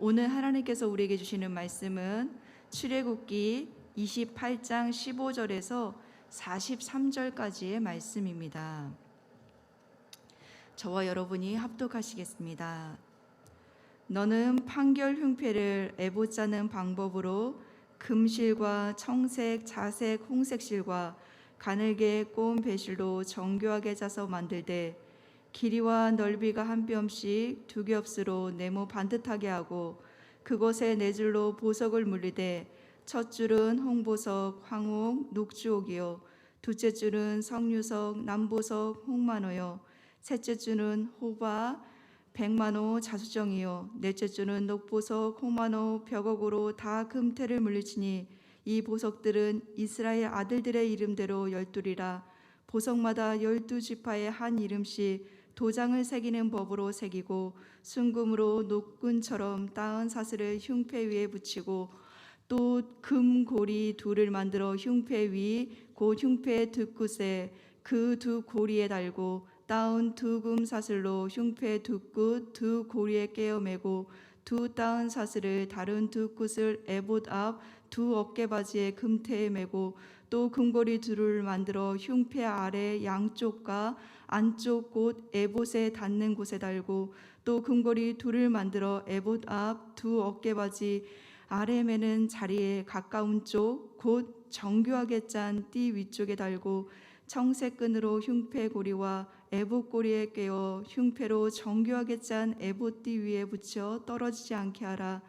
오늘 하나님께서 우리에게 주시는 말씀은 출애굽기 28장 15절에서 43절까지의 말씀입니다. 저와 여러분이 합독하시겠습니다. 너는 판결 흉패를 에봇 짜는 방법으로 금실과 청색, 자색, 홍색 실과 가늘게 꼬은 배실로 정교하게 짜서 만들되 길이와 넓이가 한 뼘씩 두 겹으로 네모 반듯하게 하고 그곳에 네 줄로 보석을 물리되 첫 줄은 홍보석, 황옥, 녹주옥이요 둘째 줄은 석류석, 남보석, 홍만호요 셋째 줄은 호바, 백만호, 자수정이요 넷째 줄은 녹보석, 홍만호, 벽옥으로 다 금태를 물리치니 이 보석들은 이스라엘 아들들의 이름대로 12이라 보석마다 12지파의 한 이름씩 도장을 새기는 법으로 새기고 순금으로 녹근처럼 따은 사슬을 흉패 위에 붙이고 또 금고리 둘을 만들어 흉패 위 곧 흉패 두 끝에 그 두 고리에 달고 따은 두 금 사슬로 흉패 두 끝 두 고리에 깨어 매고 두 따은 사슬을 다른 두 끝을 에봇 앞 두 어깨바지에 금태에 매고 또 금고리 둘을 만들어 흉패 아래 양쪽과 안쪽 곧 에봇에 닿는 곳에 달고 또 금고리 둘을 만들어 에봇 앞 두 어깨바지 아래 매는 자리에 가까운 쪽 곧 정교하게 짠 띠 위쪽에 달고 청색 끈으로 흉패 고리와 에봇 고리에 꿰어 흉패로 정교하게 짠 에봇 띠 위에 붙여 떨어지지 않게 하라.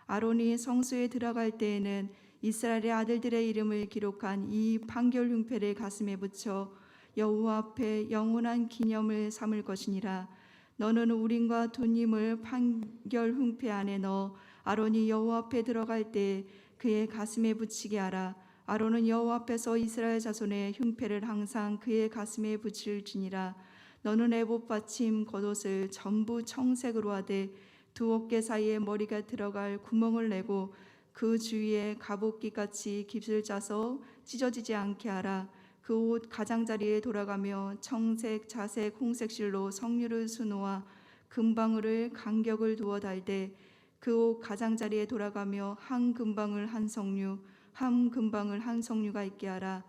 아론이 성소에 들어갈 때에는 이스라엘의 아들들의 이름을 기록한 이 판결 흉패를 가슴에 붙여 여호와 앞에 영원한 기념을 삼을 것이니라. 너는 우림과 둠림을 판결 흉패 안에 넣어 아론이 여호와 앞에 들어갈 때 그의 가슴에 붙이게 하라. 아론은 여호와 앞에서 이스라엘 자손의 흉패를 항상 그의 가슴에 붙일지니라. 너는 에봇 받침 겉옷을 전부 청색으로 하되 두 어깨 사이에 머리가 들어갈 구멍을 내고 그 주위에 갑옷깃같이 깁을 짜서 찢어지지 않게 하라. 그 옷 가장자리에 돌아가며 청색, 자색, 홍색 실로 석류를 수놓아 금방울을 간격을 두어 달되 그 옷 가장자리에 돌아가며 한 금방울 한 석류, 한 금방울 한 석류가 있게 하라.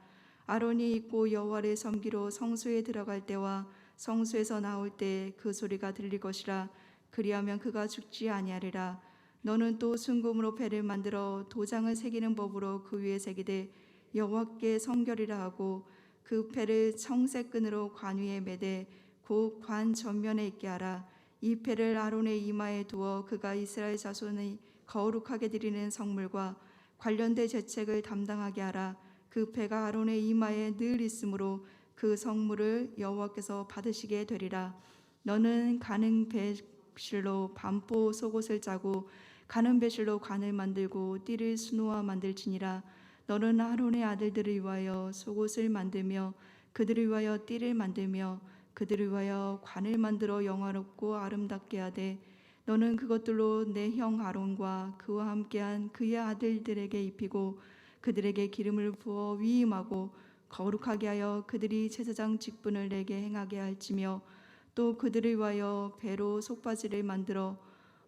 아론이 입고 여호와를 섬기러 성소에 들어갈 때와 성소에서 나올 때 그 소리가 들릴 것이라. 그리하면 그가 죽지 아니하리라. 너는 또 순금으로 배를 만들어 도장을 새기는 법으로 그 위에 새기되 여호와께 성결이라 하고 그 배를 청색 끈으로 관 위에 매되 곧 관 전면에 있게 하라. 이 배를 아론의 이마에 두어 그가 이스라엘 자손의 거룩하게 드리는 성물과 관련된 제책을 담당하게 하라. 그 배가 아론의 이마에 늘 있으므로 그 성물을 여호와께서 받으시게 되리라. 너는 가는 배실로 반포 속옷을 짜고 가는 배실로 관을 만들고 띠를 수놓아 만들지니라. 너는 아론의 아들들을 위하여 속옷을 만들며 그들을 위하여 띠를 만들며 그들을 위하여 관을 만들어 영화롭고 아름답게 하되 너는 그것들로 내 형 아론과 그와 함께한 그의 아들들에게 입히고 그들에게 기름을 부어 위임하고 거룩하게 하여 그들이 제사장 직분을 내게 행하게 할지며 또 그들을 위하여 배로 속바지를 만들어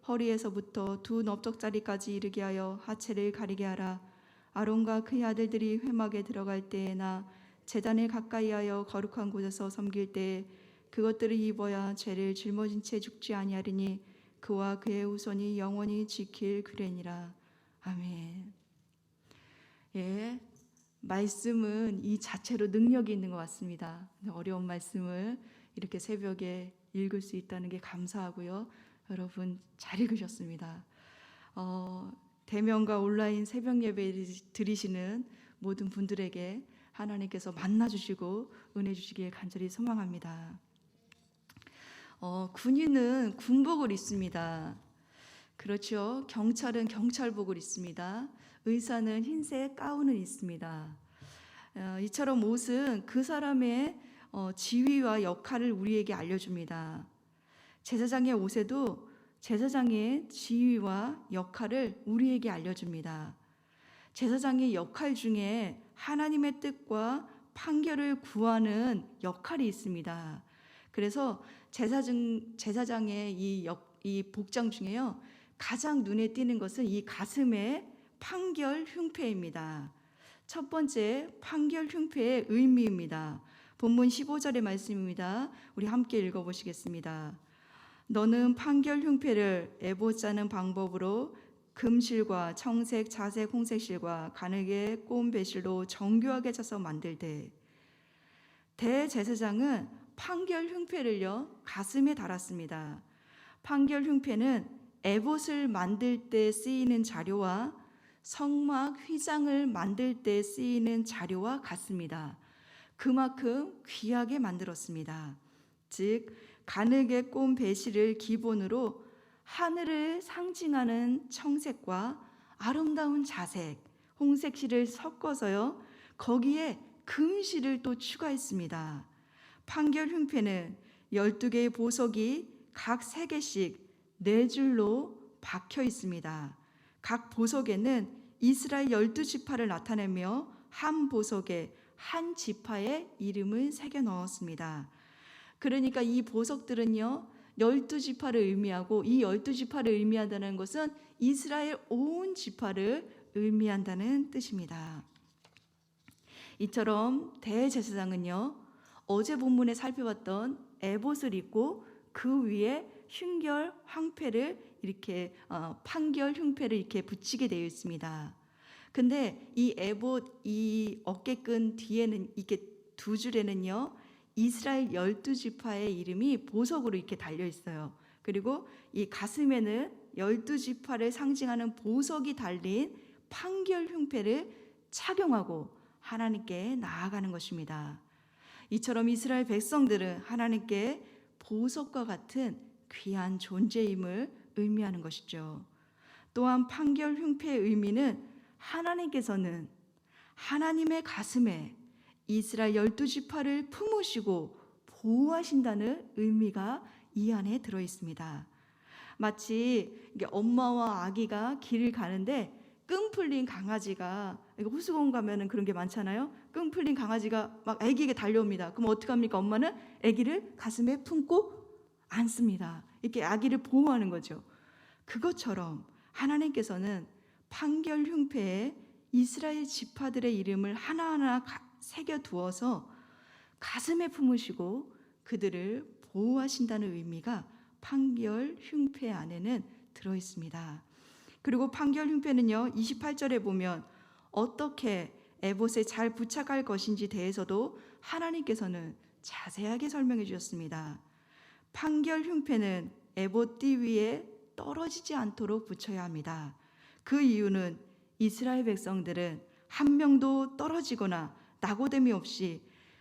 허리에서부터 두 넓적자리까지 이르게 하여 하체를 가리게 하라. 아론과 그의 아들들이 회막에 들어갈 때에나 제단에 가까이 하여 거룩한 곳에서 섬길 때에 그것들을 입어야 죄를 짊어진 채 죽지 아니하리니 그와 그의 후손이 영원히 지킬 규례니라. 아멘. 예, 말씀은 이 자체로 능력이 있는 것 같습니다. 어려운 말씀을 이렇게 새벽에 읽을 수 있다는 게 감사하고요. 여러분 잘 읽으셨습니다. 대면과 온라인 새벽 예배 드리시는 모든 분들에게 하나님께서 만나주시고 은혜 주시길 간절히 소망합니다. 군인은 군복을 입습니다. 그렇죠. 경찰은 경찰복을 입습니다. 의사는 흰색 가운을 입습니다. 이처럼 옷은 그 사람의 지위와 역할을 우리에게 알려줍니다. 제사장의 옷에도 제사장의 지위와 역할을 우리에게 알려줍니다. 제사장의 역할 중에 하나님의 뜻과 판결을 구하는 역할이 있습니다. 그래서 제사장의 이 복장 중에요, 가장 눈에 띄는 것은 이 가슴의 판결 흉패입니다. 첫 번째, 판결 흉패의 의미입니다. 본문 15절의 말씀입니다. 우리 함께 읽어보시겠습니다. 너는 판결 흉패를 에봇 짜는 방법으로 금실과 청색, 자색, 홍색실과 가늘게 꼬은 배실로 정교하게 짜서 만들되. 대제사장은 판결 흉패를요 가슴에 달았습니다. 판결 흉패는 에봇을 만들 때 쓰이는 자료와 성막 휘장을 만들 때 쓰이는 자료와 같습니다. 그만큼 귀하게 만들었습니다. 즉 가늘게 꼬은 배실을 기본으로 하늘을 상징하는 청색과 아름다운 자색, 홍색실을 섞어서요 거기에 금실을 또 추가했습니다. 판결 흉패는 12개의 보석이 각 3개씩 4줄로 박혀 있습니다. 각 보석에는 이스라엘 12지파를 나타내며 한 보석에 한 지파의 이름을 새겨 넣었습니다. 그러니까 이 보석들은요 12지파를 의미하고, 이 12지파를 의미한다는 것은 이스라엘 온 지파를 의미한다는 뜻입니다. 이처럼 대제사장은요 어제 본문에 살펴봤던 에봇을 입고 그 위에 흉결 황패를 이렇게 판결 흉패를 이렇게 붙이게 되어 있습니다. 근데 이 에봇 이 어깨끈 뒤에는 이게 두 줄에는요 이스라엘 12지파의 이름이 보석으로 이렇게 달려 있어요. 그리고 이 가슴에는 12지파를 상징하는 보석이 달린 판결 흉패를 착용하고 하나님께 나아가는 것입니다. 이처럼 이스라엘 백성들은 하나님께 보석과 같은 귀한 존재임을 의미하는 것이죠. 또한 판결 흉패의 의미는 하나님께서는 하나님의 가슴에 이스라엘 12지파를 품으시고 보호하신다는 의미가 이 안에 들어 있습니다. 마치 엄마와 아기가 길을 가는데 끈 풀린 강아지가, 호수공원 가면은 그런 게 많잖아요. 끈 풀린 강아지가 막 아기에게 달려옵니다. 그럼 어떡합니까? 엄마는 아기를 가슴에 품고 안습니다. 이렇게 아기를 보호하는 거죠. 그것처럼 하나님께서는 판결 흉패에 이스라엘 지파들의 이름을 하나하나 새겨 두어서 가슴에 품으시고 그들을 보호하신다는 의미가 판결 흉패 안에는 들어 있습니다. 그리고 판결 흉패는요 28절에 보면 어떻게 에봇에 잘 부착할 것인지 대해서도 하나님께서는 자세하게 설명해 주셨습니다. 판결 흉패는 에봇 띠 위에 떨어지지 않도록 붙여야 합니다. 그 이유는 이스라엘 백성들은 한 명도 떨어지거나 낙오됨이 없이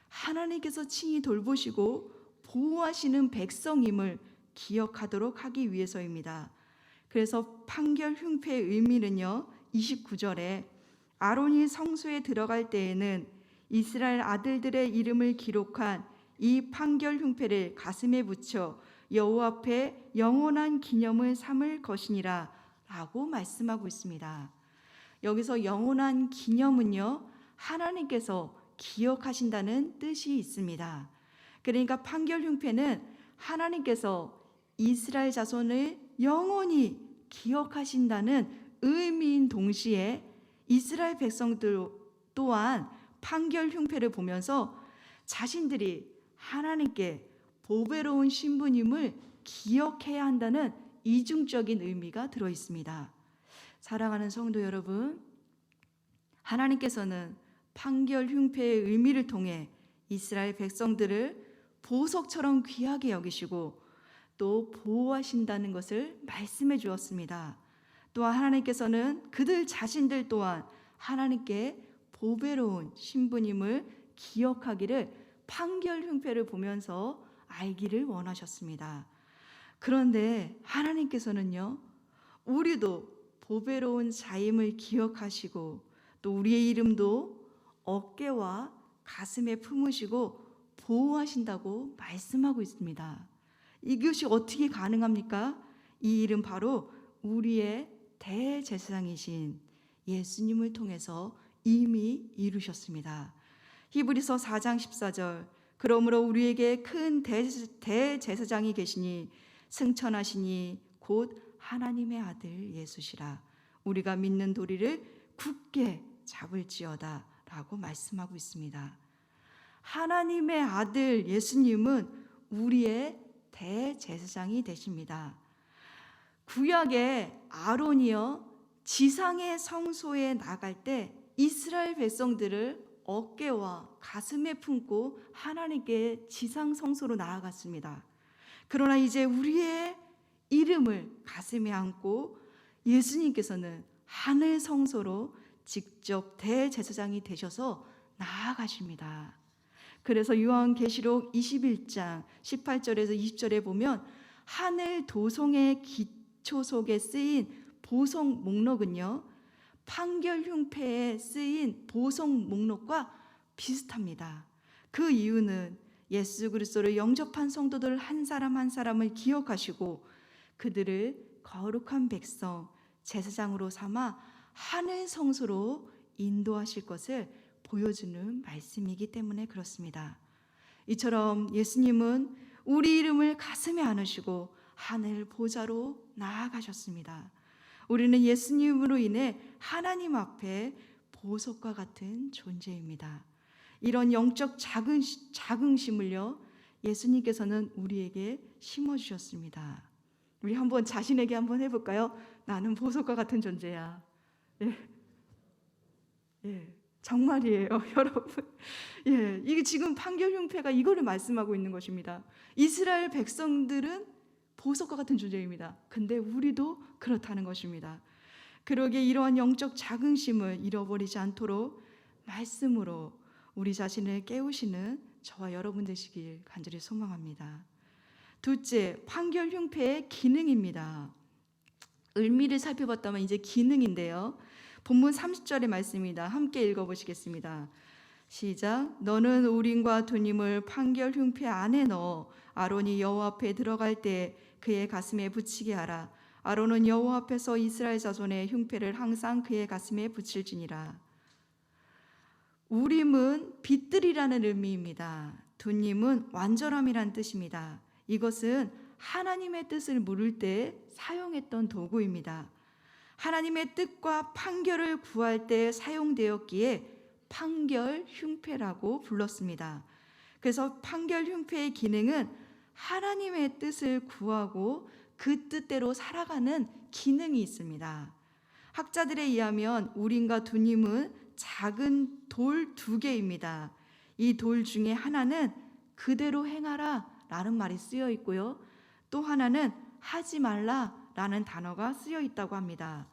하나님께서 친히 돌보시고 보호하시는 백성임을 기억하도록 하기 위해서입니다. 그래서 판결 흉패의 의미는요 29절에 아론이 성소에 들어갈 때에는 이스라엘 아들들의 이름을 기록한 이 판결 흉패를 가슴에 붙여 여호와 앞에 영원한 기념을 삼을 것이니라 라고 말씀하고 있습니다. 여기서 영원한 기념은요 하나님께서 기억하신다는 뜻이 있습니다. 그러니까 판결 흉패는 하나님께서 이스라엘 자손을 영원히 기억하신다는 의미인 동시에 이스라엘 백성들 또한 판결 흉패를 보면서 자신들이 하나님께 보배로운 신분임을 기억해야 한다는 이중적인 의미가 들어 있습니다. 사랑하는 성도 여러분, 하나님께서는 판결 흉패의 의미를 통해 이스라엘 백성들을 보석처럼 귀하게 여기시고 또 보호하신다는 것을 말씀해 주었습니다. 또한 하나님께서는 그들 자신들 또한 하나님께 보배로운 신분임을 기억하기를 판결 흉패를 보면서 알기를 원하셨습니다. 그런데 하나님께서는요 우리도 보배로운 자임을 기억하시고 또 우리의 이름도 어깨와 가슴에 품으시고 보호하신다고 말씀하고 있습니다. 이것이 어떻게 가능합니까? 이 일은 바로 우리의 대제사장이신 예수님을 통해서 이미 이루셨습니다. 히브리서 4장 14절 그러므로 우리에게 큰 대제사장이 계시니 승천하시니 곧 하나님의 아들 예수시라. 우리가 믿는 도리를 굳게 잡을지어다 라고 말씀하고 있습니다. 하나님의 아들 예수님은 우리의 대제사장이 되십니다. 구약의 아론이요 지상의 성소에 나갈 때 이스라엘 백성들을 어깨와 가슴에 품고 하나님께 지상 성소로 나아갔습니다. 그러나 이제 우리의 이름을 가슴에 안고 예수님께서는 하늘 성소로 직접 대제사장이 되셔서 나아가십니다. 그래서 요한계시록 21장 18절에서 20절에 보면 하늘 도성의 기초 속에 쓰인 보석 목록은요 판결 흉패에 쓰인 보석 목록과 비슷합니다. 그 이유는 예수 그리스도를 영접한 성도들 한 사람 한 사람을 기억하시고 그들을 거룩한 백성 제사장으로 삼아 하늘 성소로 인도하실 것을 보여주는 말씀이기 때문에 그렇습니다. 이처럼 예수님은 우리 이름을 가슴에 안으시고 하늘 보좌로 나아가셨습니다. 우리는 예수님으로 인해 하나님 앞에 보석과 같은 존재입니다. 이런 영적 자긍심을요 예수님께서는 우리에게 심어주셨습니다. 우리 한번 자신에게 한번 해볼까요? 나는 보석과 같은 존재야. 정말이에요, 여러분. 이게 지금 판결 흉패가 이거를 말씀하고 있는 것입니다. 이스라엘 백성들은 보석과 같은 존재입니다. 근데 우리도 그렇다는 것입니다. 그러기에 이러한 영적 자긍심을 잃어버리지 않도록 말씀으로 우리 자신을 깨우시는 저와 여러분 되시길 간절히 소망합니다. 둘째, 판결 흉패의 기능입니다. 의미를 살펴봤다면 이제 기능인데요. 본문 30절의 말씀입니다. 함께 읽어보시겠습니다. 시작. 너는 우림과 두님을 판결 흉패 안에 넣어 아론이 여호와 앞에 들어갈 때 그의 가슴에 붙이게 하라. 아론은 여호와 앞에서 이스라엘 자손의 흉패를 항상 그의 가슴에 붙일지니라. 우림은 빛들이라는 의미입니다. 두님은 완전함이란 뜻입니다. 이것은 하나님의 뜻을 물을 때 사용했던 도구입니다. 하나님의 뜻과 판결을 구할 때 사용되었기에 판결 흉패라고 불렀습니다. 그래서 판결 흉패의 기능은 하나님의 뜻을 구하고 그 뜻대로 살아가는 기능이 있습니다. 학자들에 의하면 우림과 두님은 작은 돌 2개입니다. 이 돌 중에 하나는 그대로 행하라 라는 말이 쓰여 있고요. 또 하나는 하지 말라 라는 단어가 쓰여 있다고 합니다.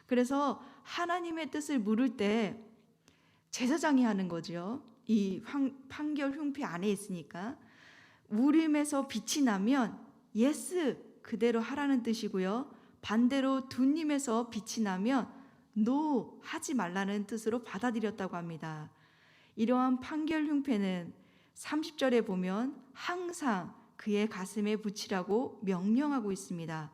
그래서 하나님의 뜻을 물을 때 제사장이 하는 거죠. 이 판결 흉패 안에 있으니까 우림에서 빛이 나면 예스 그대로 하라는 뜻이고요. 반대로 두님에서 빛이 나면 노 하지 말라는 뜻으로 받아들였다고 합니다. 이러한 판결 흉패는 30절에 보면 항상 그의 가슴에 붙이라고 명령하고 있습니다.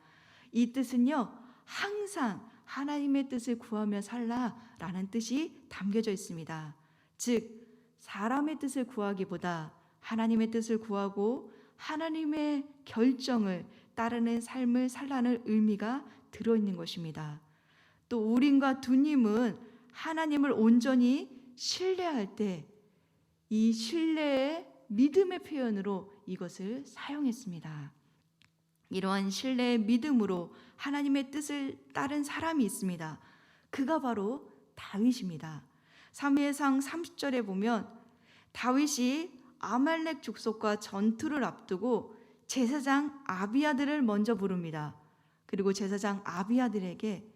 이 뜻은요 항상 하나님의 뜻을 구하며 살라라는 뜻이 담겨져 있습니다. 즉 사람의 뜻을 구하기보다 하나님의 뜻을 구하고 하나님의 결정을 따르는 삶을 살라는 의미가 들어있는 것입니다. 또 우림과 두님은 하나님을 온전히 신뢰할 때 이 신뢰의 믿음의 표현으로 이것을 사용했습니다. 이러한 신뢰의 믿음으로 하나님의 뜻을 따른 사람이 있습니다. 그가 바로 다윗입니다. 사무엘상 30절에 보면 다윗이 아말렉 족속과 전투를 앞두고 제사장 아비아들을 먼저 부릅니다. 그리고 제사장 아비아달에게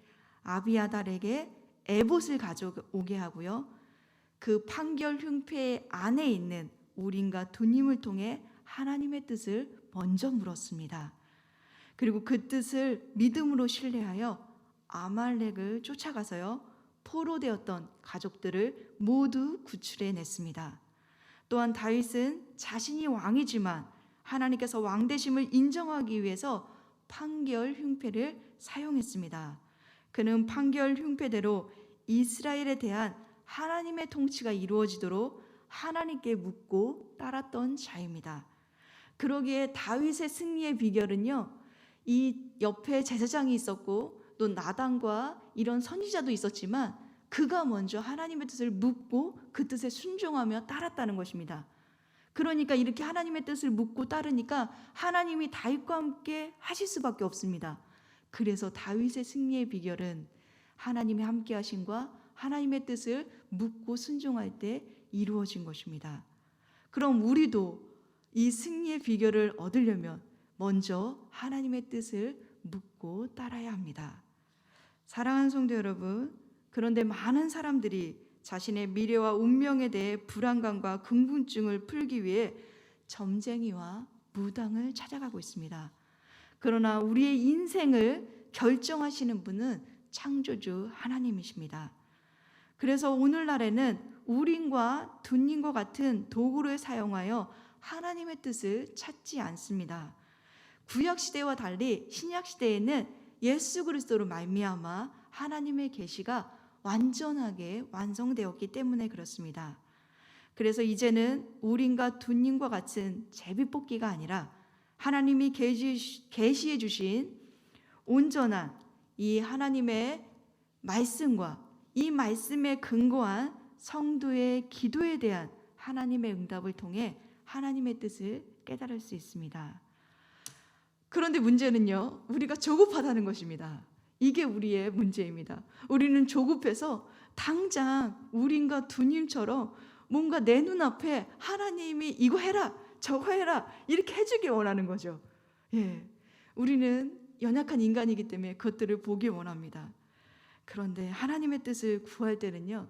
에봇을 가져오게 하고요. 그 판결 흉패 안에 있는 우림과 두님을 통해 하나님의 뜻을 먼저 물었습니다. 그리고 그 뜻을 믿음으로 신뢰하여 아말렉을 쫓아가서요 포로되었던 가족들을 모두 구출해냈습니다. 또한 다윗은 자신이 왕이지만 하나님께서 왕되심을 인정하기 위해서 판결 흉패를 사용했습니다. 그는 판결 흉패대로 이스라엘에 대한 하나님의 통치가 이루어지도록 하나님께 묻고 따랐던 자입니다. 그러기에 다윗의 승리의 비결은요 이 옆에 제사장이 있었고 또 나단과 이런 선지자도 있었지만 그가 먼저 하나님의 뜻을 묻고 그 뜻에 순종하며 따랐다는 것입니다. 그러니까 이렇게 하나님의 뜻을 묻고 따르니까 하나님이 다윗과 함께 하실 수밖에 없습니다. 그래서 다윗의 승리의 비결은 하나님의 함께 하심과 하나님의 뜻을 묻고 순종할 때 이루어진 것입니다. 그럼 우리도 이 승리의 비결을 얻으려면 먼저 하나님의 뜻을 묻고 따라야 합니다. 사랑하는 성도 여러분, 그런데 많은 사람들이 자신의 미래와 운명에 대해 불안감과 궁금증을 풀기 위해 점쟁이와 무당을 찾아가고 있습니다. 그러나 우리의 인생을 결정하시는 분은 창조주 하나님이십니다. 그래서 오늘날에는 우림과 둔림과 같은 도구를 사용하여 하나님의 뜻을 찾지 않습니다. 구약 시대와 달리 신약 시대에는 예수 그리스도로 말미암아 하나님의 계시가 완전하게 완성되었기 때문에 그렇습니다. 그래서 이제는 우림과 둔림과 같은 제비뽑기가 아니라 하나님이 계시해 주신 온전한 이 하나님의 말씀과 이 말씀에 근거한 성도의 기도에 대한 하나님의 응답을 통해 하나님의 뜻을 깨달을 수 있습니다. 그런데 문제는요, 우리가 조급하다는 것입니다. 이게 우리의 문제입니다. 우리는 조급해서 당장 우림과 둔림처럼 뭔가 내 눈앞에 하나님이 이거 해라 저거 해라 이렇게 해주길 원하는 거죠. 우리는 연약한 인간이기 때문에 그것들을 보길 원합니다. 그런데 하나님의 뜻을 구할 때는요,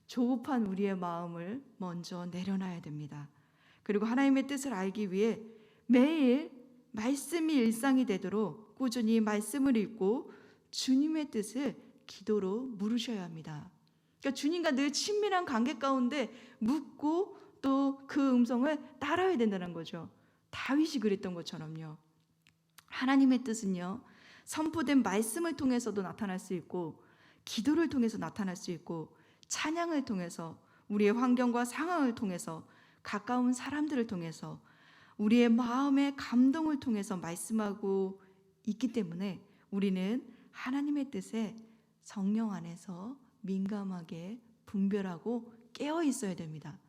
조급한 우리의 마음을 먼저 내려놔야 됩니다. 그리고 하나님의 뜻을 알기 위해 매일 말씀이 일상이 되도록 꾸준히 말씀을 읽고 주님의 뜻을 기도로 물으셔야 합니다. 그러니까 주님과 늘 친밀한 관계 가운데 묻고 또 그 음성을 따라야 된다는 거죠. 다윗이 그랬던 것처럼요. 하나님의 뜻은요, 선포된 말씀을 통해서도 나타날 수 있고 기도를 통해서 나타날 수 있고 찬양을 통해서 우리의 환경과 상황을 통해서 가까운 사람들을 통해서 우리의 마음의 감동을 통해서 말씀하고 있기 때문에 우리는 하나님의 뜻에 성령 안에서 민감하게 분별하고 깨어 있어야 됩니다.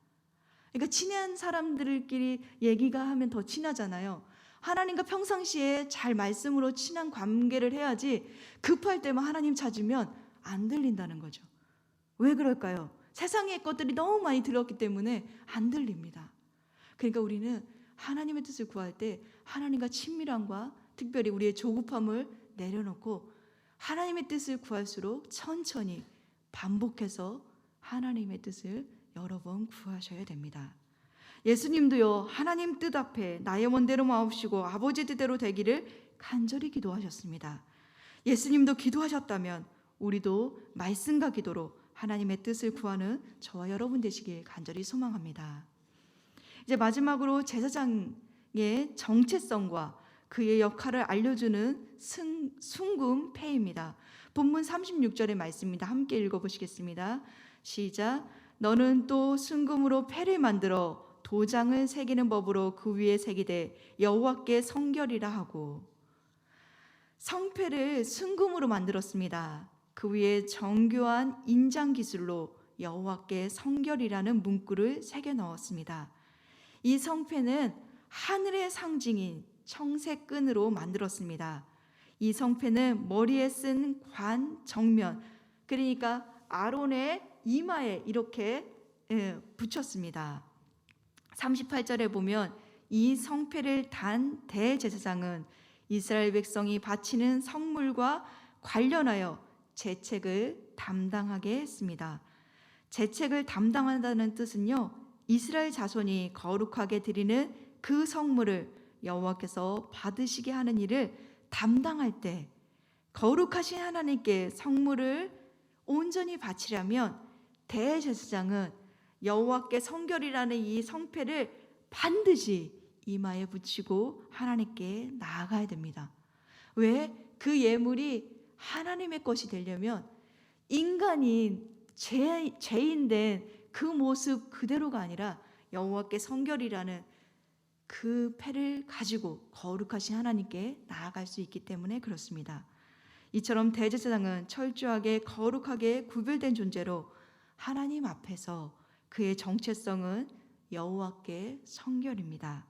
그러니까 친한 사람들끼리 얘기가 하면 더 친하잖아요. 하나님과 평상시에 잘 말씀으로 친한 관계를 해야지 급할 때만 하나님 찾으면 안 들린다는 거죠. 왜 그럴까요? 세상의 것들이 너무 많이 들었기 때문에 안 들립니다. 그러니까 우리는 하나님의 뜻을 구할 때 하나님과 친밀함과 특별히 우리의 조급함을 내려놓고 하나님의 뜻을 구할수록 천천히 반복해서 하나님의 뜻을 여러 번 구하셔야 됩니다. 예수님도요, 하나님 뜻 앞에 나의 원대로 마옵시고 아버지 뜻대로 되기를 간절히 기도하셨습니다. 예수님도 기도하셨다면 우리도 말씀과 기도로 하나님의 뜻을 구하는 저와 여러분 되시길 간절히 소망합니다. 이제 마지막으로 제사장의 정체성과 그의 역할을 알려주는 순금패입니다. 본문 36절의 말씀입니다. 함께 읽어보시겠습니다. 시작. 너는 또 순금으로 패를 만들어 도장을 새기는 법으로 그 위에 새기되 여호와께 성결이라 하고. 성패를 순금으로 만들었습니다. 그 위에 정교한 인장 기술로 여호와께 성결이라는 문구를 새겨 넣었습니다. 이 성패는 하늘의 상징인 청색 끈으로 만들었습니다. 이 성패는 머리에 쓴 관 정면, 그러니까 아론의 이마에 이렇게 붙였습니다. 38절에 보면 이 성패를 단 대제사장은 이스라엘 백성이 바치는 성물과 관련하여 제책을 담당하게 했습니다. 제책을 담당한다는 뜻은요, 이스라엘 자손이 거룩하게 드리는 그 성물을 여호와께서 받으시게 하는 일을 담당할 때 거룩하신 하나님께 성물을 온전히 바치려면 대제사장은 여호와께 성결이라는 이 성패를 반드시 이마에 붙이고 하나님께 나아가야 됩니다. 왜? 그 예물이 하나님의 것이 되려면 인간인 죄인된 그 모습 그대로가 아니라 여호와께 성결이라는 그 패를 가지고 거룩하신 하나님께 나아갈 수 있기 때문에 그렇습니다. 이처럼 대제사장은 철저하게 거룩하게 구별된 존재로 하나님 앞에서 그의 정체성은 여호와께 성결입니다.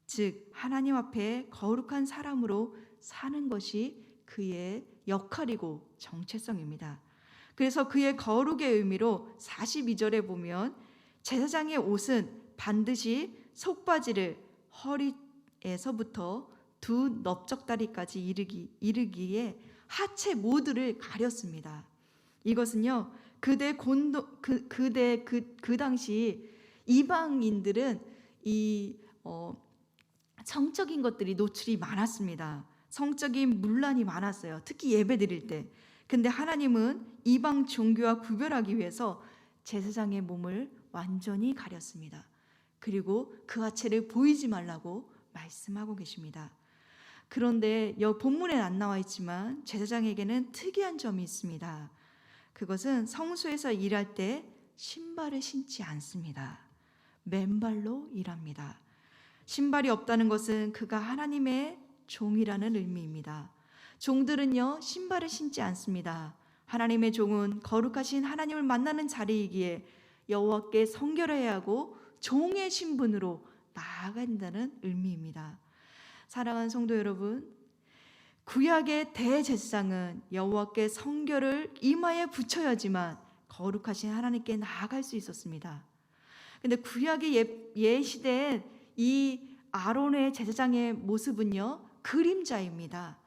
즉 하나님 앞에 거룩한 사람으로 사는 것이 그의 역할이고 정체성입니다. 그래서 그의 거룩의 의미로 42절에 보면 제사장의 옷은 반드시 속바지를 허리에서부터 두 넓적다리까지 이르기에 하체 모두를 가렸습니다. 이것은요, 그 당시 이방인들은 이 성적인 것들이 노출이 많았습니다. 성적인 문란이 많았어요. 특히 예배 드릴 때. 근데 하나님은 이방 종교와 구별하기 위해서 제사장의 몸을 완전히 가렸습니다. 그리고 그 하체를 보이지 말라고 말씀하고 계십니다. 그런데 본문에 안 나와 있지만 제사장에게는 특이한 점이 있습니다. 그것은 성소에서 일할 때 신발을 신지 않습니다. 맨발로 일합니다. 신발이 없다는 것은 그가 하나님의 종이라는 의미입니다. 종들은요, 신발을 신지 않습니다. 하나님의 종은 거룩하신 하나님을 만나는 자리이기에 여호와께 성결해야 하고 종의 신분으로 나아간다는 의미입니다. 사랑하는 성도 여러분, 구약의 대제사장은 여호와께 성결을 이마에 붙여야지만 거룩하신 하나님께 나아갈 수 있었습니다. 근데 구약의 시대엔 이 아론의 제사장의 모습은요, 그림자입니다.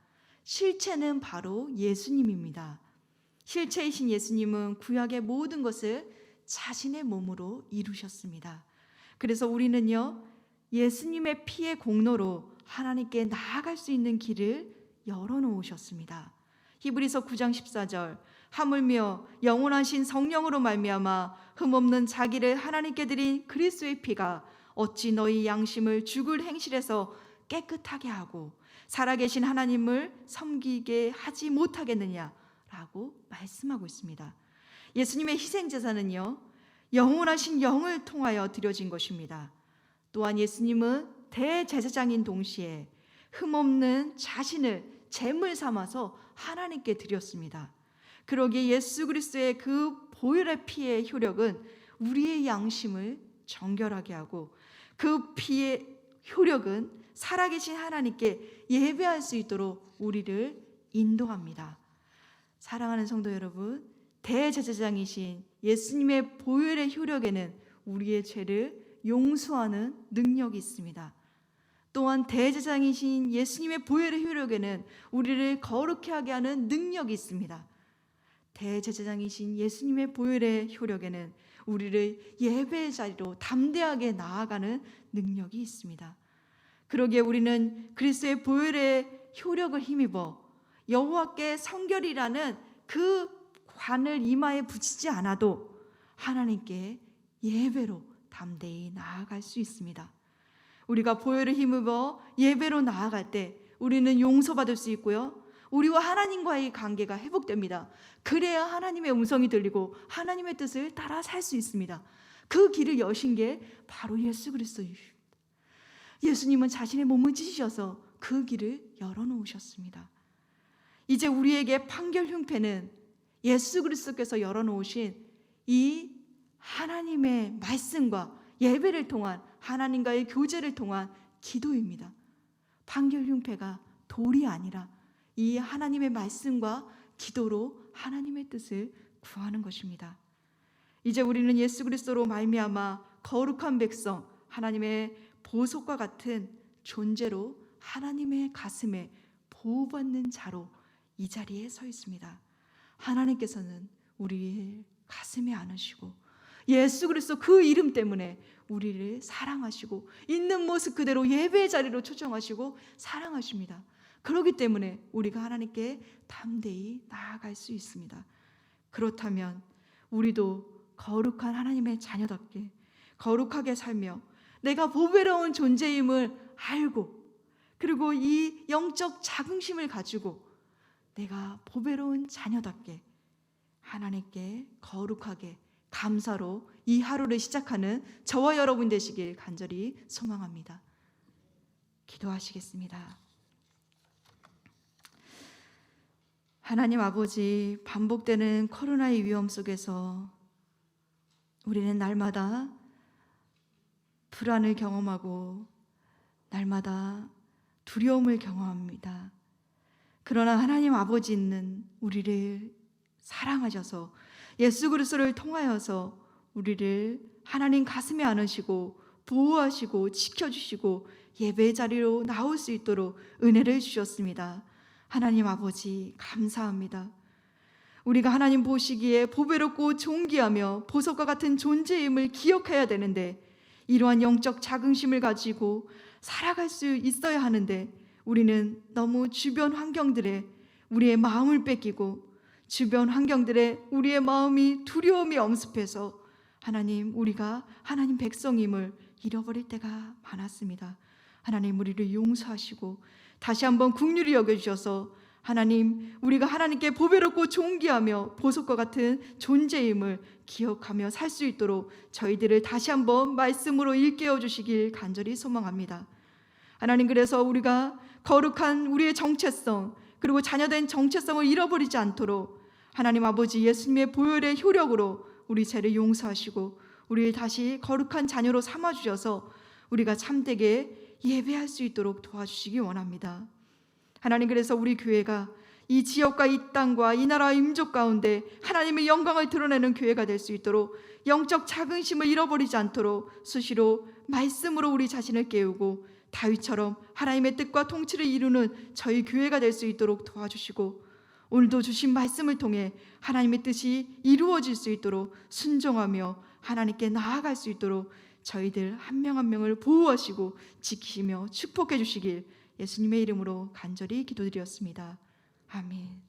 실체는 바로 예수님입니다. 실체이신 예수님은 구약의 모든 것을 자신의 몸으로 이루셨습니다. 그래서 우리는요, 예수님의 피의 공로로 하나님께 나아갈 수 있는 길을 열어놓으셨습니다. 히브리서 9장 14절, 하물며 영원하신 성령으로 말미암아 흠없는 자기를 하나님께 드린 그리스도의 피가 어찌 너희 양심을 죽을 행실에서 깨끗하게 하고 살아계신 하나님을 섬기게 하지 못하겠느냐라고 말씀하고 있습니다. 예수님의 희생제사는요, 영원하신 영을 통하여 드려진 것입니다. 또한 예수님은 대제사장인 동시에 흠없는 자신을 제물 삼아서 하나님께 드렸습니다. 그러기에 예수 그리스도의 그 보혈의 피의 효력은 우리의 양심을 정결하게 하고 그 피의 효력은 살아계신 하나님께 예배할 수 있도록 우리를 인도합니다. 사랑하는 성도 여러분, 대제사장이신 예수님의 보혈의 효력에는 우리의 죄를 용서하는 능력이 있습니다. 또한 대제사장이신 예수님의 보혈의 효력에는 우리를 거룩해 하게 하는 능력이 있습니다. 대제사장이신 예수님의 보혈의 효력에는 우리를 예배의 자리로 담대하게 나아가는 능력이 있습니다. 그러기에 우리는 그리스도의 보혈의 효력을 힘입어 여호와께 성결이라는 그 관을 이마에 붙이지 않아도 하나님께 예배로 담대히 나아갈 수 있습니다. 우리가 보혈을 힘입어 예배로 나아갈 때 우리는 용서받을 수 있고요, 우리와 하나님과의 관계가 회복됩니다. 그래야 하나님의 음성이 들리고 하나님의 뜻을 따라 살 수 있습니다. 그 길을 여신 게 바로 예수 그리스도입니다. 예수님은 자신의 몸을 찢으셔서 그 길을 열어놓으셨습니다. 이제 우리에게 판결 흉패는 예수 그리스도께서 열어놓으신 이 하나님의 말씀과 예배를 통한 하나님과의 교제를 통한 기도입니다. 판결 흉패가 돌이 아니라 이 하나님의 말씀과 기도로 하나님의 뜻을 구하는 것입니다. 이제 우리는 예수 그리스도로 말미암아 거룩한 백성, 하나님의 보석과 같은 존재로 하나님의 가슴에 보호받는 자로 이 자리에 서 있습니다. 하나님께서는 우리의 가슴에 안으시고 예수 그리스도 그 이름 때문에 우리를 사랑하시고 있는 모습 그대로 예배의 자리로 초청하시고 사랑하십니다. 그렇기 때문에 우리가 하나님께 담대히 나아갈 수 있습니다. 그렇다면 우리도 거룩한 하나님의 자녀답게 거룩하게 살며 내가 보배로운 존재임을 알고, 그리고 이 영적 자긍심을 가지고 내가 보배로운 자녀답게 하나님께 거룩하게 감사로 이 하루를 시작하는 저와 여러분 되시길 간절히 소망합니다. 기도하시겠습니다. 하나님 아버지, 반복되는 코로나의 위험 속에서 우리는 날마다 불안을 경험하고 날마다 두려움을 경험합니다. 그러나 하나님 아버지 있는 우리를 사랑하셔서 예수 그리스도를 통하여서 우리를 하나님 가슴에 안으시고 보호하시고 지켜주시고 예배의 자리로 나올 수 있도록 은혜를 주셨습니다. 하나님 아버지 감사합니다. 우리가 하나님 보시기에 보배롭고 존귀하며 보석과 같은 존재임을 기억해야 되는데 이러한 영적 자긍심을 가지고 살아갈 수 있어야 하는데 우리는 너무 주변 환경들에 우리의 마음을 뺏기고 주변 환경들에 우리의 마음이 두려움이 엄습해서 하나님 우리가 하나님 백성임을 잃어버릴 때가 많았습니다. 하나님 우리를 용서하시고 다시 한번 긍휼히 여겨주셔서 하나님 우리가 하나님께 보배롭고 존귀하며 보석과 같은 존재임을 기억하며 살 수 있도록 저희들을 다시 한번 말씀으로 일깨워 주시길 간절히 소망합니다. 하나님 그래서 우리가 거룩한 우리의 정체성 그리고 자녀된 정체성을 잃어버리지 않도록 하나님 아버지 예수님의 보혈의 효력으로 우리 죄를 용서하시고 우리를 다시 거룩한 자녀로 삼아주셔서 우리가 참되게 예배할 수 있도록 도와주시기 원합니다. 하나님 그래서 우리 교회가 이 지역과 이 땅과 이 나라 임족 가운데 하나님의 영광을 드러내는 교회가 될 수 있도록 영적 자긍심을 잃어버리지 않도록 수시로 말씀으로 우리 자신을 깨우고 다윗처럼 하나님의 뜻과 통치를 이루는 저희 교회가 될 수 있도록 도와주시고 오늘도 주신 말씀을 통해 하나님의 뜻이 이루어질 수 있도록 순종하며 하나님께 나아갈 수 있도록 저희들 한 명 한 명을 보호하시고 지키시며 축복해 주시길 예수님의 이름으로 간절히 기도드렸습니다. 아멘.